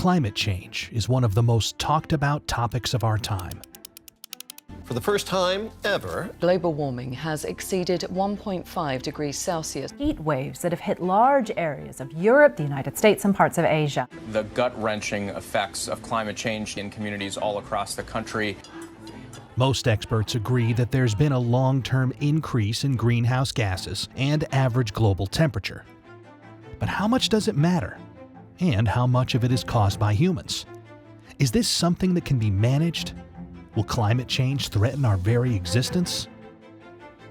Climate change is one of the most talked about topics of our time. For the first time ever, global warming has exceeded 1.5 degrees Celsius. Heat waves that have hit large areas of Europe, the United States, and parts of Asia. The gut-wrenching effects of climate change in communities all across the country. Most experts agree that there's been a long-term increase in greenhouse gases and average global temperature. But how much does it matter? And how much of it is caused by humans? Is this something that can be managed? Will climate change threaten our very existence?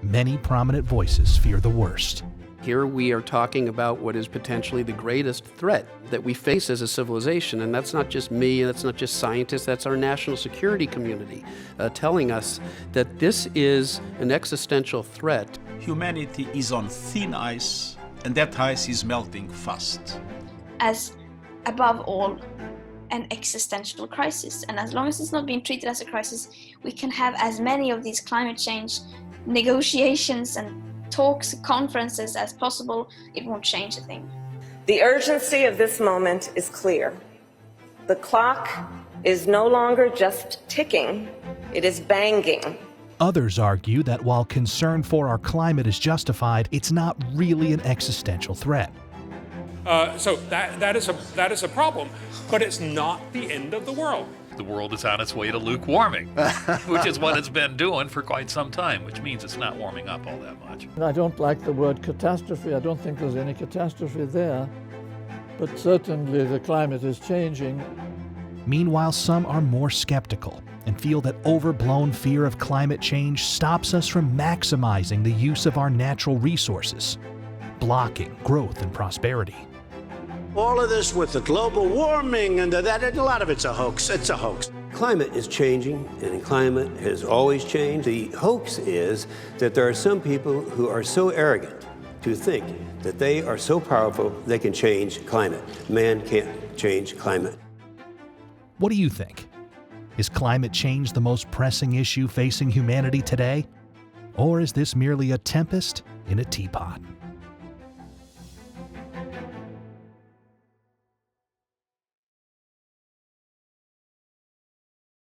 Many prominent voices fear the worst. Here we are talking about what is potentially the greatest threat that we face as a civilization, and that's not just me, that's not just scientists, that's our national security community telling us that this is an existential threat. Humanity is on thin ice, and that ice is melting fast. As above all, an existential crisis, and as long as it's not being treated as a crisis, we can have as many of these climate change negotiations and talks, conferences as possible. It won't change a thing. The urgency of this moment is clear. The clock is no longer just ticking, it is banging. Others argue that while concern for our climate is justified, it's not really an existential threat. So that is a problem, but it's not the end of the world. The world is on its way to lukewarming, which is what it's been doing for quite some time, which means it's not warming up all that much. I don't like the word catastrophe. I don't think there's any catastrophe there, but certainly the climate is changing. Meanwhile, some are more skeptical and feel that overblown fear of climate change stops us from maximizing the use of our natural resources, blocking growth and prosperity. All of this with the global warming and that, a lot of it's a hoax. It's a hoax. Climate is changing, and climate has always changed. The hoax is that there are some people who are so arrogant to think that they are so powerful they can change climate. Man can't change climate. What do you think? Is climate change the most pressing issue facing humanity today? Or is this merely a tempest in a teapot?